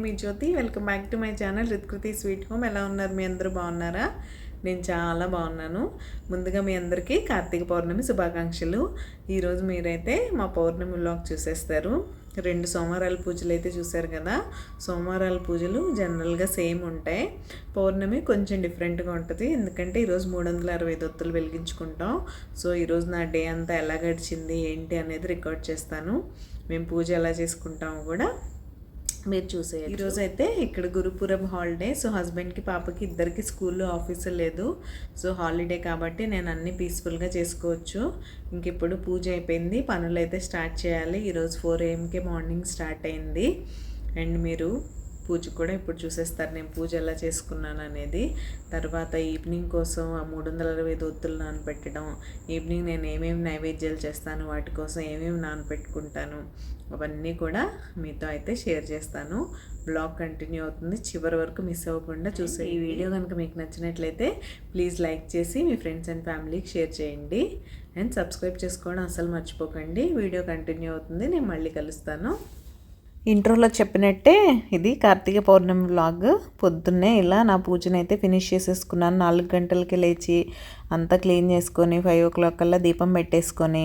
Me Jyothi. Welcome back to my channel Rithkriti sweet home. ఎలా ఉన్నారు? మీ అందరూ బాగున్నారా? నేను చాలా బాగున్నాను. ముందుగా మీ అందరికీ కార్తీక పౌర్ణమి శుభాకాంక్షలు. ఈరోజు మీరైతే మా పౌర్ణమి వ్లాగ్ చూసేస్తారు. 2 సోమవారాల పూజలు అయితే చూశారు కదా. సోమవారాల పూజలు జనరల్గా సేమ్ ఉంటాయి. పౌర్ణమి కొంచెం డిఫరెంట్గా ఉంటుంది. ఎందుకంటే ఈరోజు 365 ఒత్తులు వెలిగించుకుంటాం. సో ఈరోజు నా డే అంతా ఎలా గడిచింది ఏంటి అనేది రికార్డ్ చేస్తాను. మేము పూజ ఎలా చేసుకుంటాము కూడా మీరు చూసేయాలి. ఈరోజు అయితే ఇక్కడ గురుపురం హాలిడే. సో హస్బెండ్కి పాపకి ఇద్దరికి స్కూల్లో ఆఫీసు లేదు. సో హాలిడే కాబట్టి నేను అన్నీ పీస్ఫుల్గా చేసుకోవచ్చు. ఇంక ఇప్పుడు పూజ అయిపోయింది, పనులు అయితే స్టార్ట్ చేయాలి. ఈరోజు 4 AM మార్నింగ్ స్టార్ట్ అయింది. అండ్ మీరు పూజ కూడా ఇప్పుడు చూసేస్తారు నేను పూజ ఎలా చేసుకున్నాను అనేది. తర్వాత ఈవినింగ్ కోసం ఆ 365 ఒత్తులు నానబెట్టడం, ఈవినింగ్ నేను ఏమేమి నైవేద్యాలు చేస్తాను, వాటి కోసం ఏమేమి నానబెట్టుకుంటాను, అవన్నీ కూడా మీతో అయితే షేర్ చేస్తాను. బ్లాగ్ కంటిన్యూ అవుతుంది, చివరి వరకు మిస్ అవ్వకుండా చూసే. ఈ వీడియో కనుక మీకు నచ్చినట్లయితే ప్లీజ్ లైక్ చేసి మీ ఫ్రెండ్స్ అండ్ ఫ్యామిలీకి షేర్ చేయండి. అండ్ సబ్స్క్రైబ్ చేసుకోవడం అసలు మర్చిపోకండి. వీడియో కంటిన్యూ అవుతుంది, నేను మళ్ళీ కలుస్తాను. ఇంట్రోలో చెప్పినట్టే ఇది కార్తీక పౌర్ణమి వ్లాగ్. పొద్దున్నే ఇలా నా పూజను అయితే ఫినిష్ చేసేసుకున్నాను. 4 గంటలకి లేచి అంతా క్లీన్ చేసుకొని 5 o'clock కల్లా దీపం పెట్టేసుకొని,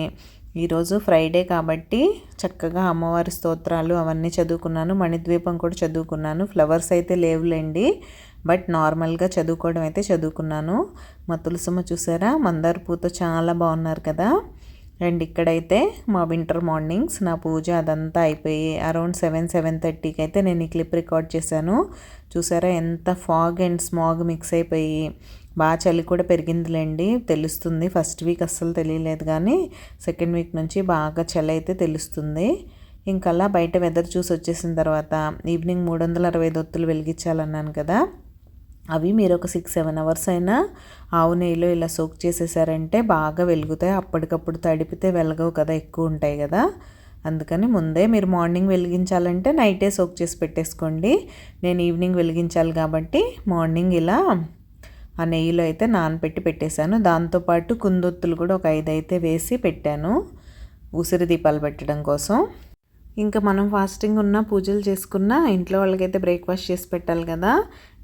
ఈరోజు ఫ్రైడే కాబట్టి చక్కగా అమ్మవారి స్తోత్రాలు అవన్నీ చదువుకున్నాను. మణిద్వీపం కూడా చదువుకున్నాను. ఫ్లవర్స్ అయితే లేవులేండి, బట్ నార్మల్గా చదువుకోవడం అయితే చదువుకున్నాను. మా తులసమ్మ చూసారా, మందార పూతో చాలా బాగున్నారు కదా. అండ్ ఇక్కడైతే మా వింటర్ మార్నింగ్స్ నా పూజ అదంతా అయిపోయి అరౌండ్ 7-7:30కి అయితే నేను ఈ క్లిప్ రికార్డ్ చేశాను. చూసారా ఎంత ఫాగ్ అండ్ స్మాగ్ మిక్స్ అయిపోయి బాగా చలి కూడా పెరిగిందిలేండి, తెలుస్తుంది. ఫస్ట్ వీక్ అస్సలు తెలియలేదు, కానీ సెకండ్ వీక్ నుంచి బాగా చలి అయితే తెలుస్తుంది. ఇంకలా బయట వెదర్ చూసి వచ్చేసిన తర్వాత ఈవినింగ్ 365 ఒత్తులు వెలిగించాలన్నాను కదా, అవి మీరు ఒక 6-7 hours అయినా ఆవు నెయ్యిలో ఇలా సోక్ చేసేసారంటే బాగా వెలుగుతాయి. అప్పటికప్పుడు తడిపితే వెలగవు కదా, ఎక్కువ ఉంటాయి కదా. అందుకని ముందే మీరు మార్నింగ్ వెలిగించాలంటే నైటే సోక్ చేసి పెట్టేసుకోండి. నేను ఈవినింగ్ వెలిగించాలి కాబట్టి మార్నింగ్ ఇలా ఆ నెయ్యిలో అయితే నానపెట్టి పెట్టేశాను. దాంతోపాటు కుందొత్తులు కూడా ఒక 5 అయితే వేసి పెట్టాను, ఉసిరి దీపాలు పెట్టడం కోసం. ఇంకా మనం ఫాస్టింగ్ ఉన్న పూజలు చేసుకున్న ఇంట్లో వాళ్ళకైతే బ్రేక్ఫాస్ట్ చేసి పెట్టాలి కదా.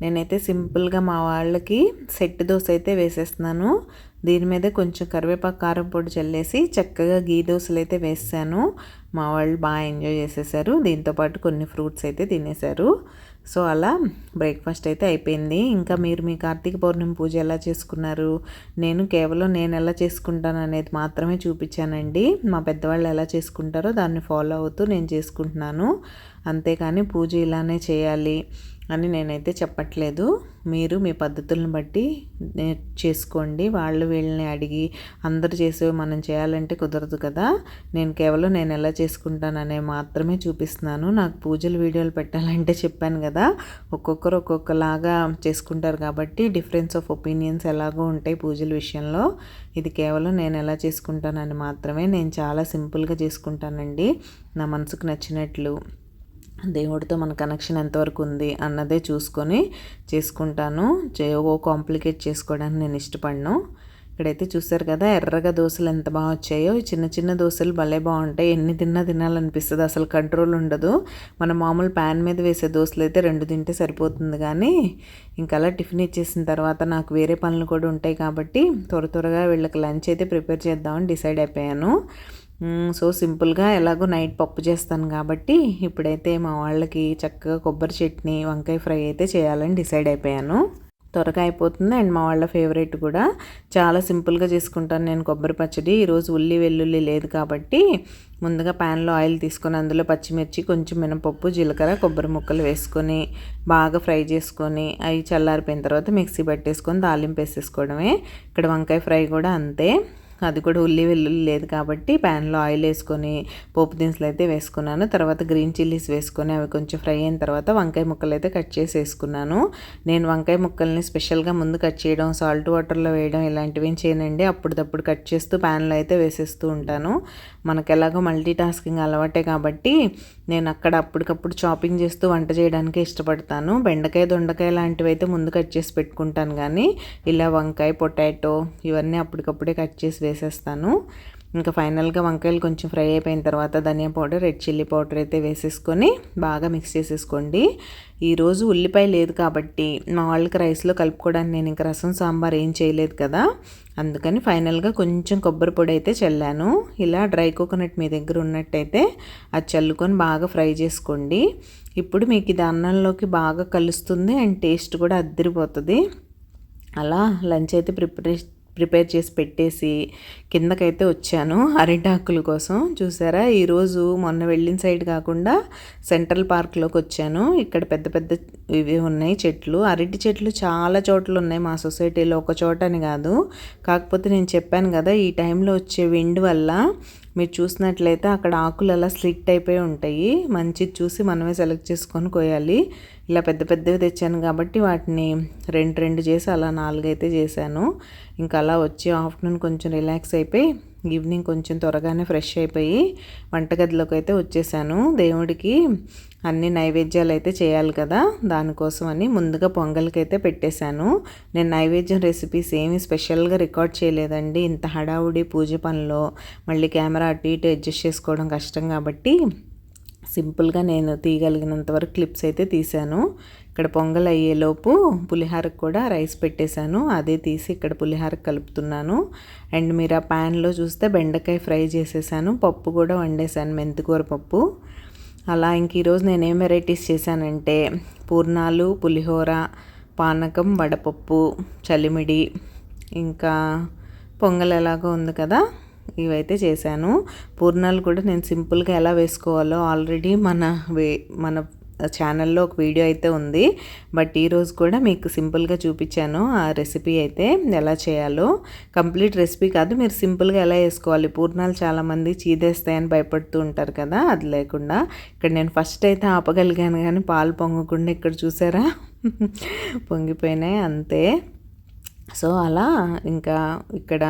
నేనైతే సింపుల్గా మా వాళ్ళకి సెట్ దోశ అయితే వేసేస్తున్నాను. దీని మీద కొంచెం కరివేపాకు కారం పొడి చల్లేసి చక్కగా గీ దోశలు అయితే వేసాను. మా వాళ్ళు బాగా ఎంజాయ్ చేసేసారు. దీంతోపాటు కొన్ని ఫ్రూట్స్ అయితే తినేశారు. సో అలా బ్రేక్ఫాస్ట్ అయితే అయిపోయింది. ఇంకా మీరు మీ కార్తీక పౌర్ణమి పూజ ఎలా చేసుకున్నారు? నేను కేవలం నేను ఎలా చేసుకుంటాను అనేది మాత్రమే చూపించానండి. మా పెద్దవాళ్ళు ఎలా చేసుకుంటారో దాన్ని ఫాలో అవుతూ నేను చేసుకుంటున్నాను. అంతేకాని పూజ ఇలానే చేయాలి అని నేనైతే చెప్పట్లేదు. మీరు మీ పద్ధతులను బట్టి చేసుకోండి. వాళ్ళు వీళ్ళని అడిగి అందరూ చేసేవి మనం చేయాలంటే కుదరదు కదా. నేను కేవలం నేను ఎలా చేసుకుంటాననే మాత్రమే చూపిస్తున్నాను. నాకు పూజలు వీడియోలు పెట్టాలంటే చెప్పాను కదా, ఒక్కొక్కరు ఒక్కొక్కలాగా చేసుకుంటారు కాబట్టి డిఫరెన్స్ ఆఫ్ ఒపీనియన్స్ ఎలాగో ఉంటాయి పూజల విషయంలో. ఇది కేవలం నేను ఎలా చేసుకుంటానని మాత్రమే. నేను చాలా సింపుల్గా చేసుకుంటానండి, నా మనసుకు నచ్చినట్లు. దేవుడితో మన కనెక్షన్ ఎంతవరకు ఉంది అన్నదే చూసుకొని చేసుకుంటాను. కాంప్లికేట్ చేసుకోవడానికి నేను ఇష్టపడను. ఇక్కడైతే చూసారు కదా ఎర్రగా దోశలు ఎంత బాగా వచ్చాయో. చిన్న చిన్న దోశలు భలే బాగుంటాయి, ఎన్ని తినాలనిపిస్తుంది, అసలు కంట్రోల్ ఉండదు. మన మామూలు ప్యాన్ మీద వేసే దోశలు అయితే 2 తింటే సరిపోతుంది, కానీ ఇంకా అలా టిఫిన్ ఇచ్చేసిన తర్వాత నాకు వేరే పనులు కూడా ఉంటాయి కాబట్టి త్వరగా వీళ్ళకి లంచ్ అయితే ప్రిపేర్ చేద్దామని డిసైడ్ అయిపోయాను. సో సింపుల్గా ఎలాగో నైట్ పప్పు చేస్తాను కాబట్టి ఇప్పుడైతే మా వాళ్ళకి చక్కగా కొబ్బరి చట్నీ వంకాయ ఫ్రై అయితే చేయాలని డిసైడ్ అయిపోయాను. త్వరగా అయిపోతుంది అండ్ మా వాళ్ళ ఫేవరెట్ కూడా. చాలా సింపుల్గా చేసుకుంటాను నేను కొబ్బరి పచ్చడి. ఈరోజు ఉల్లి వెల్లుల్లి లేదు కాబట్టి ముందుగా ప్యాన్లో ఆయిల్ తీసుకొని అందులో పచ్చిమిర్చి, కొంచెం మినపప్పు, జీలకర్ర, కొబ్బరి ముక్కలు వేసుకొని బాగా ఫ్రై చేసుకొని అవి చల్లారిపోయిన తర్వాత మిక్సీ పట్టేసుకొని తాలింపు వేసేసుకోవడమే. ఇక్కడ వంకాయ ఫ్రై కూడా అంతే, అది కూడా ఉల్లి వెల్లుల్లి లేదు కాబట్టి ప్యాన్లో ఆయిల్ వేసుకొని పోపు దినుసులు అయితే వేసుకున్నాను. తర్వాత గ్రీన్ చిల్లీస్ వేసుకొని అవి కొంచెం ఫ్రై అయిన తర్వాత వంకాయ ముక్కలు అయితే కట్ చేసి వేసుకున్నాను. నేను వంకాయ ముక్కల్ని స్పెషల్గా ముందు కట్ చేయడం, సాల్ట్ వాటర్లో వేయడం ఇలాంటివి ఏం చేయనండి. అప్పుడప్పుడు కట్ చేస్తూ ప్యాన్లో అయితే వేసేస్తూ ఉంటాను. మనకు ఎలాగో మల్టీ టాస్కింగ్ అలవాటే కాబట్టి నేను అక్కడ అప్పటికప్పుడు చాపింగ్ చేస్తూ వంట చేయడానికి ఇష్టపడతాను. బెండకాయ, దొండకాయ లాంటివి అయితే ముందు కట్ చేసి పెట్టుకుంటాను, కానీ ఇలా వంకాయ, పొటాటో ఇవన్నీ అప్పటికప్పుడే కట్ చేసి వేసేస్తాను. ఇంకా ఫైనల్గా వంకాయలు కొంచెం ఫ్రై అయిపోయిన తర్వాత ధనియా పౌడర్, రెడ్ చిల్లీ పౌడర్ అయితే వేసేసుకొని బాగా మిక్స్ చేసేసుకోండి. ఈరోజు ఉల్లిపాయ లేదు కాబట్టి మా వాళ్ళకి రైస్లో కలుపుకోవడానికి నేను ఇంకా రసం సాంబార్ ఏం చేయలేదు కదా, అందుకని ఫైనల్గా కొంచెం కొబ్బరి పొడి అయితే చల్లాను. ఇలా డ్రై కోకోనట్ మీ దగ్గర ఉన్నట్టయితే అది చల్లుకొని బాగా ఫ్రై చేసుకోండి. ఇప్పుడు మీకు ఇది అన్నంలోకి బాగా కలుస్తుంది అండ్ టేస్ట్ కూడా అద్దరిపోతుంది. అలా లంచ్ అయితే ప్రిపేర్ చేసి పెట్టేసి కిందకైతే వచ్చాను అరిటాకుల కోసం. చూసారా, ఈరోజు మొన్న వెళ్ళిన సైడ్ కాకుండా సెంట్రల్ పార్క్లోకి వచ్చాను. ఇక్కడ పెద్ద పెద్ద ఇవి ఉన్నాయి చెట్లు, అరటి చెట్లు చాలా చోట్ల ఉన్నాయి మా సొసైటీలో, ఒక చోట అని కాదు. కాకపోతే నేను చెప్పాను కదా, ఈ టైంలో వచ్చే విండ్ వల్ల మీరు చూసినట్లయితే అక్కడ ఆకులు అలా స్లిట్ అయిపోయి ఉంటాయి. మంచిది చూసి మనమే సెలెక్ట్ చేసుకొని కోయాలి. ఇలా పెద్ద పెద్దవి తెచ్చాను కాబట్టి వాటిని రెండు చేసి అలా 4 అయితే చేశాను. ఇంకా అలా వచ్చి ఆఫ్టర్నూన్ కొంచెం రిలాక్స్ అయిపోయి ఈవినింగ్ కొంచెం త్వరగానే ఫ్రెష్ అయిపోయి వంటగదిలోకి అయితే వచ్చేసాను. దేవుడికి అన్ని నైవేద్యాలు అయితే చేయాలి కదా, దానికోసం అని ముందుగా పొంగల్కి అయితే పెట్టేశాను. నేను నైవేద్యం రెసిపీస్ ఏమీ స్పెషల్గా రికార్డ్ చేయలేదండి. ఇంత హడావుడి పూజ పనిలో మళ్ళీ కెమెరా అటు ఇటు అడ్జస్ట్ చేసుకోవడం కష్టం కాబట్టి సింపుల్గా నేను తీయగలిగినంత వరకు క్లిప్స్ అయితే తీశాను. ఇక్కడ పొంగల్ అయ్యేలోపు పులిహోరకు కూడా రైస్ పెట్టేశాను, అదే తీసి ఇక్కడ పులిహోరకు కలుపుతున్నాను. అండ్ మీరు ఆ ప్యాన్లో చూస్తే బెండకాయ ఫ్రై చేసేసాను, పప్పు కూడా వండేసాను, మెంతికూర పప్పు. అలా ఇంక ఈరోజు నేనేం వెరైటీస్ చేశానంటే పూర్ణాలు, పులిహోర, పానకం, వడపప్పు, చలిమిడి, ఇంకా పొంగల్ ఎలాగో ఉంది కదా, ఇవైతే చేశాను. పూర్ణాలు కూడా నేను సింపుల్గా ఎలా వేసుకోవాలో ఆల్రెడీ మన ఛానల్లో ఒక వీడియో అయితే ఉంది. బట్ ఈరోజు కూడా మీకు సింపుల్గా చూపించాను ఆ రెసిపీ అయితే ఎలా చేయాలో. కంప్లీట్ రెసిపీ కాదు, మీరు సింపుల్గా ఎలా వేసుకోవాలి. పూర్ణాలు చాలామంది చీదేస్తాయని భయపడుతూ ఉంటారు కదా, అది లేకుండా ఇక్కడ నేను ఫస్ట్ అయితే ఆపగలిగాను, కానీ పాలు పొంగకుండా ఇక్కడ చూసారా పొంగిపోయినాయి అంతే. సో అలా ఇంకా ఇక్కడ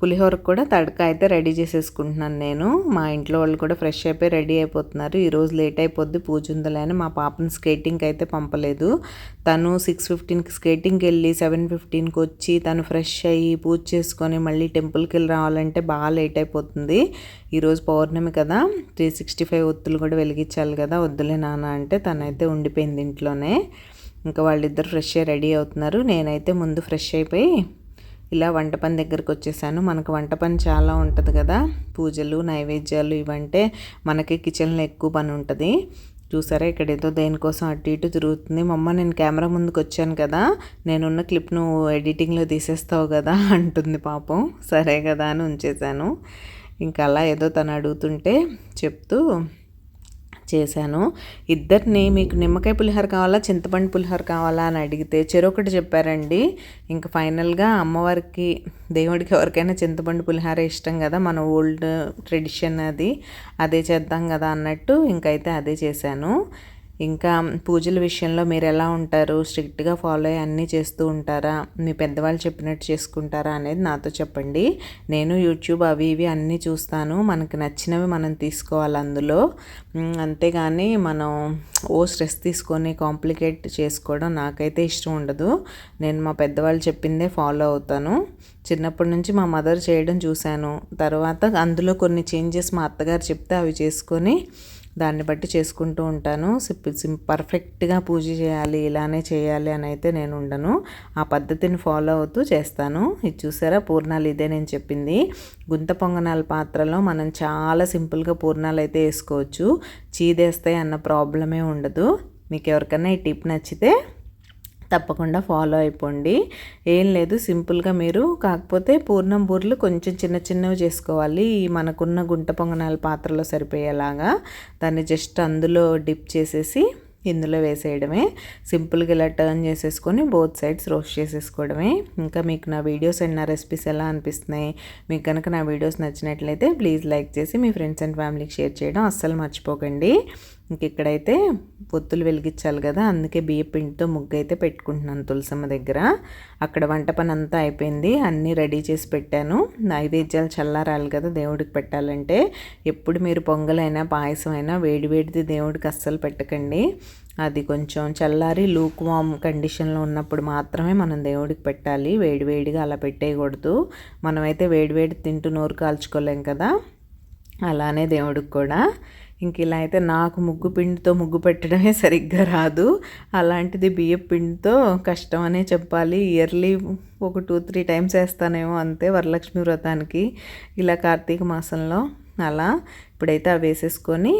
పులిహోరకు కూడా తడక అయితే రెడీ చేసేసుకుంటున్నాను నేను. మా ఇంట్లో వాళ్ళు కూడా ఫ్రెష్ అయిపోయి రెడీ అయిపోతున్నారు. ఈరోజు లేట్ అయిపోద్ది పూజ ఉందలే అని మా పాపని స్కేటింగ్కి అయితే పంపలేదు. తను 6:15కి స్కేటింగ్కి వెళ్ళి 7:15కి వచ్చి తను ఫ్రెష్ అయ్యి పూజ చేసుకొని మళ్ళీ టెంపుల్కి వెళ్ళి రావాలంటే బాగా లేట్ అయిపోతుంది. ఈరోజు పౌర్ణమి కదా, 365 ఒత్తులు కూడా వెలిగించాలి కదా, వద్దులే నాన్న అంటే తనైతే ఉండిపోయింది ఇంట్లోనే. ఇంకా వాళ్ళిద్దరు ఫ్రెష్ అయ్యి రెడీ అవుతున్నారు. నేనైతే ముందు ఫ్రెష్ అయిపోయి ఇలా వంట పని దగ్గరికి వచ్చేసాను. మనకు వంట పని చాలా ఉంటుంది కదా, పూజలు, నైవేద్యాలు ఇవంటే మనకి కిచెన్లో ఎక్కువ పని ఉంటుంది. చూసారా, ఇక్కడ ఏదో దేనికోసం అటు ఇటు తిరుగుతుంది. మా అమ్మ నేను కెమెరా ముందుకు వచ్చాను కదా, నేనున్న క్లిప్ నువ్వు ఎడిటింగ్లో తీసేస్తావు కదా అంటుంది పాపం. సరే కదా అని ఉంచేశాను. ఇంకా అలా ఏదో తను అడుగుతుంటే చెప్తూ చేశాను. ఇద్దరిని మీకు నిమ్మకాయ పులిహోర కావాలా, చింతపండు పులిహోర కావాలా అని అడిగితే చెరొకటి చెప్పారండి. ఇంకా ఫైనల్గా అమ్మవారికి, దేవుడికి ఎవరికైనా చింతపండు పులిహోర ఇష్టం కదా, మన ఓల్డ్ ట్రెడిషన్ అది, అదే చేద్దాం కదా అన్నట్టు ఇంకైతే అదే చేశాను. ఇంకా పూజల విషయంలో మీరు ఎలా ఉంటారు, స్ట్రిక్ట్గా ఫాలో అయ్యి అన్నీ చేస్తూ ఉంటారా, మీ పెద్దవాళ్ళు చెప్పినట్టు చేసుకుంటారా అనేది నాతో చెప్పండి. నేను యూట్యూబ్ అవి ఇవి అన్నీ చూస్తాను, మనకు నచ్చినవి మనం తీసుకోవాలి అందులో. అంతేగాని మనం స్ట్రెస్ తీసుకొని కాంప్లికేట్ చేసుకోవడం నాకైతే ఇష్టం ఉండదు. నేను మా పెద్దవాళ్ళు చెప్పిందే ఫాలో అవుతాను. చిన్నప్పటి నుంచి మా మదర్ చేయడం చూశాను, తర్వాత అందులో కొన్ని చేంజెస్ మా అత్తగారు చెప్తే అవి చేసుకొని దాన్ని బట్టి చేసుకుంటూ ఉంటాను. పర్ఫెక్ట్గా పూజ చేయాలి, ఇలానే చేయాలి అని అయితే నేను ఉండను. ఆ పద్ధతిని ఫాలో అవుతూ చేస్తాను. ఇది చూసారా, పూర్ణాలు ఇదే నేను చెప్పింది. గుంత పొంగనాల పాత్రలో మనం చాలా సింపుల్గా పూర్ణాలు అయితే వేసుకోవచ్చు, చీదేస్తాయి అన్న ప్రాబ్లమే ఉండదు. మీకు ఎవరికైనా ఈ టిప్ నచ్చితే తప్పకుండా ఫాలో అయిపోండి. ఏం లేదు, సింపుల్గా మీరు కాకపోతే పూర్ణం బూరెలు కొంచెం చిన్న చిన్నవి చేసుకోవాలి. మనకున్న గుంట పొంగనాల పాత్రలో సరిపోయేలాగా దాన్ని జస్ట్ అందులో డిప్ చేసేసి ఇందులో వేసేయడమే. సింపుల్గా ఇలా టర్న్ చేసేసుకొని బోత్ సైడ్స్ రోస్ట్ చేసేసుకోవడమే. ఇంకా మీకు నా వీడియోస్ అండ్ నా రెసిపీస్ ఎలా అనిపిస్తున్నాయి, మీకు కనుక నా వీడియోస్ నచ్చినట్లయితే ప్లీజ్ లైక్ చేసి మీ ఫ్రెండ్స్ అండ్ ఫ్యామిలీకి షేర్ చేయడం అస్సలు మర్చిపోకండి. ఇంక ఇక్కడైతే పొత్తులు వెలిగించాలి కదా, అందుకే బియ్య పిండితో ముగ్గు అయితే పెట్టుకుంటున్నాను తులసమ్మ దగ్గర. అక్కడ వంట పని అంతా అయిపోయింది, అన్నీ రెడీ చేసి పెట్టాను. నైవేద్యాలు చల్లారాలి కదా దేవుడికి పెట్టాలంటే. ఎప్పుడు మీరు పొంగలైనా పాయసం అయినా వేడివేడిది దేవుడికి అస్సలు పెట్టకండి. అది కొంచెం చల్లారి లూక్ వామ్ కండిషన్లో ఉన్నప్పుడు మాత్రమే మనం దేవుడికి పెట్టాలి. వేడివేడిగా అలా పెట్టేయకూడదు. మనమైతే వేడివేడి తింటూ నోరు కాల్చుకోలేం కదా, అలానే దేవుడికి కూడా. ఇంక ఇలా అయితే నాకు ముగ్గు పిండితో ముగ్గు పెట్టడమే సరిగ్గా రాదు, అలాంటిది బియ్యం పిండితో కష్టం అనే చెప్పాలి. ఇయర్లీ ఒక 2-3 టైమ్స్ వేస్తానేమో అంతే వరలక్ష్మి వ్రతానికి, ఇలా కార్తీక మాసంలో. అలా ఇప్పుడైతే అవి వేసేసుకొని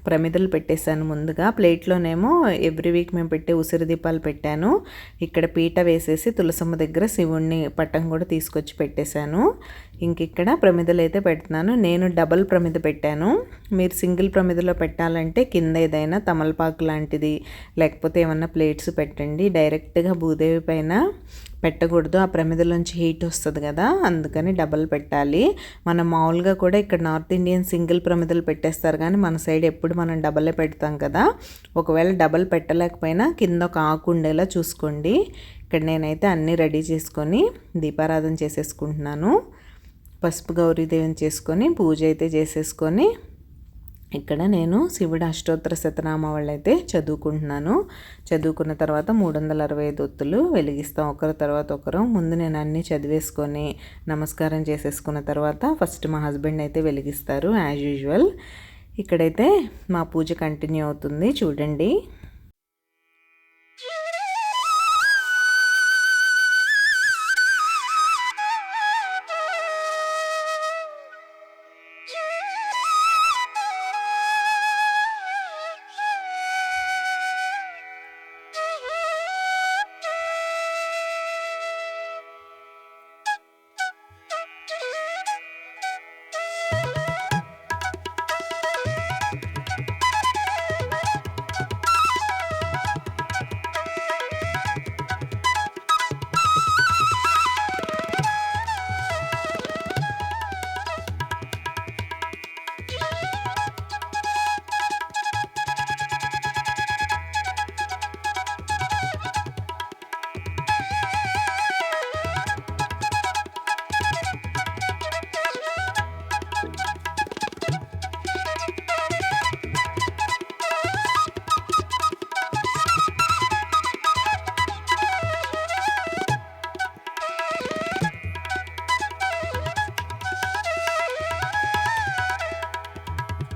ప్రమిదలు పెట్టేశాను ముందుగా. ప్లేట్లోనేమో ఎవ్రీ వీక్ మేము పెట్టే ఉసిరి దీపాలు పెట్టాను. ఇక్కడ పీట వేసేసి తులసమ్మ దగ్గర శివుణ్ణి పట్టం కూడా తీసుకొచ్చి పెట్టేశాను. ఇంక ఇక్కడ ప్రమిదలు అయితే పెడుతున్నాను. నేను డబల్ ప్రమిద పెట్టాను. మీరు సింగిల్ ప్రమిదలో పెట్టాలంటే కింద ఏదైనా తమలపాకు లాంటిది లేకపోతే ఏమన్నా ప్లేట్స్ పెట్టండి. డైరెక్ట్గా భూదేవి పైన పెట్టకూడదు, ఆ ప్రమిదలోంచి హీట్ వస్తుంది కదా, అందుకని డబల్ పెట్టాలి. మనం మామూలుగా కూడా ఇక్కడ నార్త్ ఇండియన్ సింగిల్ ప్రమిదలు పెట్టేస్తారు, కానీ మన సైడ్ ఎప్పుడు మనం డబలే పెడతాం కదా. ఒకవేళ డబల్ పెట్టలేకపోయినా కింద ఒక ఆకు ఉండేలా చూసుకోండి. ఇక్కడ నేనైతే అన్నీ రెడీ చేసుకొని దీపారాధన చేసేసుకుంటున్నాను. పసుపు గౌరీదేవిని చేసుకొని పూజ అయితే చేసేసుకొని ఇక్కడ నేను శివుడు అష్టోత్తర శతనామావళి అయితే చదువుకుంటున్నాను. చదువుకున్న తర్వాత 365 ఒత్తులు వెలిగిస్తాం, ఒకరి తర్వాత ఒకరు. ముందు నేను అన్నీ చదివేసుకొని నమస్కారం చేసేసుకున్న తర్వాత ఫస్ట్ మా హస్బెండ్ అయితే వెలిగిస్తారు యాజ్ యూజువల్. ఇక్కడైతే మా పూజ కంటిన్యూ అవుతుంది, చూడండి.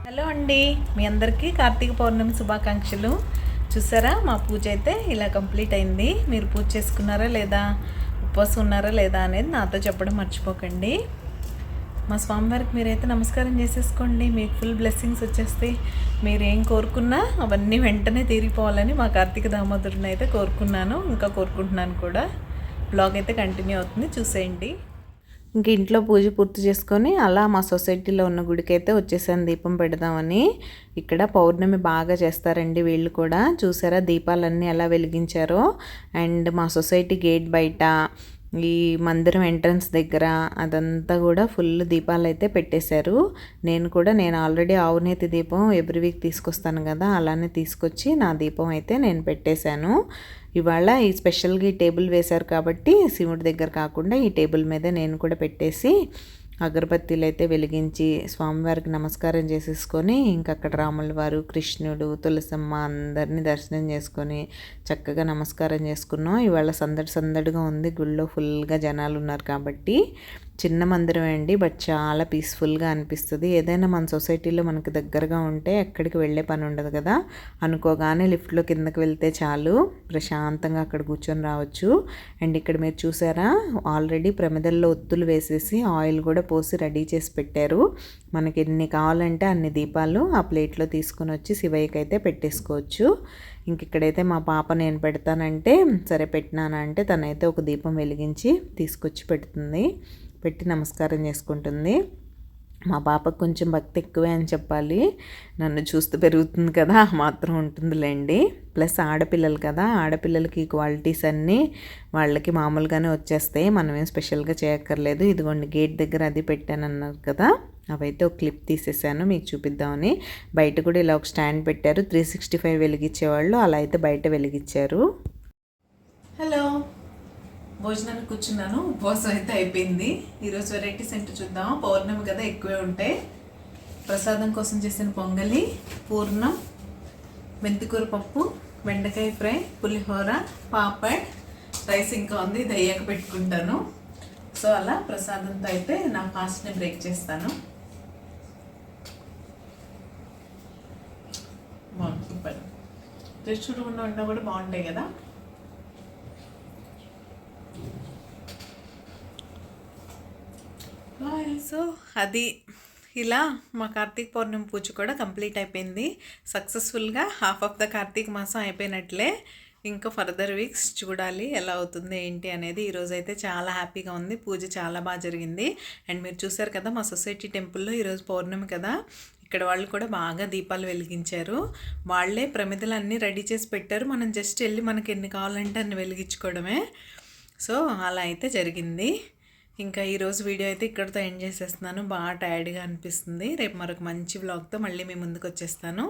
హలో అండి, మీ అందరికీ కార్తీక పౌర్ణమి శుభాకాంక్షలు. చూసారా, మా పూజ అయితే ఇలా కంప్లీట్ అయింది. మీరు పూజ చేసుకున్నారా లేదా, ఉపవాసం ఉన్నారా లేదా అనేది నాతో చెప్పడం మర్చిపోకండి. మా స్వామివారికి మీరైతే నమస్కారం చేసేసుకోండి, మీకు ఫుల్ బ్లెస్సింగ్స్ వచ్చేస్తాయి. మీరు ఏం కోరుకున్నా అవన్నీ వెంటనే తీరిపోవాలని మా కార్తీక దామోదరుని అయితే కోరుకున్నాను, ఇంకా కోరుకుంటున్నాను కూడా. బ్లాగ్ అయితే కంటిన్యూ అవుతుంది, చూసేయండి. ఇంక ఇంట్లో పూజ పూర్తి చేసుకొని అలా మా సొసైటీలో ఉన్న గుడికి అయితే వచ్చేసాను దీపం పెడదామని. ఇక్కడ పౌర్ణమి బాగా చేస్తారండి వీళ్ళు కూడా. చూసారా దీపాలన్నీ ఎలా వెలిగించారో. అండ్ మా సొసైటీ గేట్ బయట, ఈ మందిరం ఎంట్రన్స్ దగ్గర అదంతా కూడా ఫుల్ దీపాలు అయితే పెట్టేశారు. నేను ఆల్రెడీ ఆవునేతి దీపం ఎవ్రీ వీక్ తీసుకొస్తాను కదా, అలానే తీసుకొచ్చి నా దీపం అయితే నేను పెట్టేశాను. ఇవాళ ఈ స్పెషల్గా ఈ టేబుల్ వేశారు కాబట్టి శివుడి దగ్గర కాకుండా ఈ టేబుల్ మీద నేను కూడా పెట్టేసి అగరబత్తీలు అయితే వెలిగించి స్వామివారికి నమస్కారం చేసేసుకొని ఇంక అక్కడ రాముల వారు, కృష్ణుడు, తులసమ్మ అందరినీ దర్శనం చేసుకొని చక్కగా నమస్కారం చేసుకున్నాం. ఇవాళ సందడిగా ఉంది, గుళ్ళో ఫుల్గా జనాలు ఉన్నారు కాబట్టి. చిన్న మందిరం అండి, బట్ చాలా పీస్ఫుల్గా అనిపిస్తుంది. ఏదైనా మన సొసైటీలో మనకు దగ్గరగా ఉంటే ఎక్కడికి వెళ్ళే పని ఉండదు కదా, అనుకోగానే లిఫ్ట్లో కిందకి వెళ్తే చాలు, ప్రశాంతంగా అక్కడ కూర్చొని రావచ్చు. అండ్ ఇక్కడ మీరు చూసారా, ఆల్రెడీ ప్రమిదల్లో ఒత్తులు వేసేసి ఆయిల్ కూడా పోసి రెడీ చేసి పెట్టారు. మనకి ఎన్ని కావాలంటే అన్ని దీపాలు ఆ ప్లేట్లో తీసుకొని వచ్చి శివయ్యకి అయితే పెట్టేసుకోవచ్చు. ఇంక ఇక్కడైతే మా పాప నేను పెడతానంటే సరే పెట్టినానంటే తనైతే ఒక దీపం వెలిగించి తీసుకొచ్చి పెట్టి నమస్కారం చేసుకుంటుంది. మా పాపకు కొంచెం భక్తి ఎక్కువే అని చెప్పాలి, నన్ను చూస్తూ పెరుగుతుంది కదా, మాత్రం ఉంటుందిలేండి. ప్లస్ ఆడపిల్లలు కదా, ఆడపిల్లలకి క్వాలిటీస్ అన్నీ వాళ్ళకి మామూలుగానే వచ్చేస్తాయి, మనమేం స్పెషల్గా చేయక్కర్లేదు. ఇదిగోండి గేట్ దగ్గర అది పెట్టానన్నారు కదా, అవైతే ఒక క్లిప్ తీసేసాను మీకు చూపిద్దామని. బయట కూడా ఇలా ఒక స్టాండ్ పెట్టారు, 365 వెలిగించేవాళ్ళు అలా అయితే బయట వెలిగించారు. హలో, భోజనానికి కూర్చున్నాను, ఉపవాసం అయితే అయిపోయింది. ఈరోజు వెరైటీస్ ఏంటో చూద్దాం. పౌర్ణమి కదా ఎక్కువే ఉంటాయి. ప్రసాదం కోసం చేసిన పొంగలి, పూర్ణం, మెంతికూర పప్పు, బెండకాయ ఫ్రై, పులిహోర, పాపడ్, రైస్ ఇంకా ఉంది. ఇది అయ్యాక పెట్టుకుంటాను. సో అలా ప్రసాదంతో అయితే నా ఫాస్ట్ని బ్రేక్ చేస్తాను. బాగుంది, సూపర్. జస్ట్ చూడకుండా ఉన్నా కూడా బాగుంటాయి కదా. సో అది ఇలా మా కార్తీక పౌర్ణమి పూజ కూడా కంప్లీట్ అయిపోయింది సక్సెస్ఫుల్గా. హాఫ్ ఆఫ్ ద కార్తీక మాసం అయిపోయినట్లే. ఇంకా ఫర్దర్ వీక్స్ చూడాలి ఎలా అవుతుంది ఏంటి అనేది. ఈరోజు అయితే చాలా హ్యాపీగా ఉంది. పూజ చాలా బాగా జరిగింది. అండ్ మీరు చూసారు కదా మా సొసైటీ టెంపుల్లో ఈరోజు పౌర్ణమి కదా, ఇక్కడ వాళ్ళు కూడా బాగా దీపాలు వెలిగించారు. వాళ్ళే ప్రమిదలు అన్నీ రెడీ చేసి పెట్టారు. మనం జస్ట్ వెళ్ళి మనకి ఎన్ని కావాలంటే అన్ని వెలిగించుకోవడమే. సో అలా అయితే జరిగింది. ఇంకా ఈరోజు వీడియో అయితే ఇక్కడితో ఎండ్ చేసేస్తున్నాను. బాగా టైర్డ్గా అనిపిస్తుంది. రేపు మరొక మంచి వ్లాగ్తో మళ్ళీ మీ ముందుకు వచ్చేస్తాను.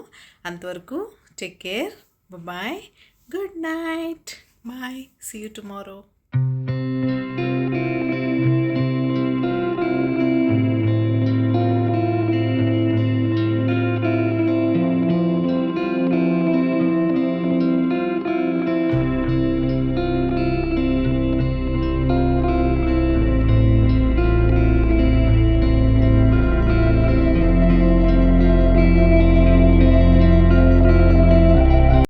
అంతవరకు take care, bye, good night, bye, see you tomorrow.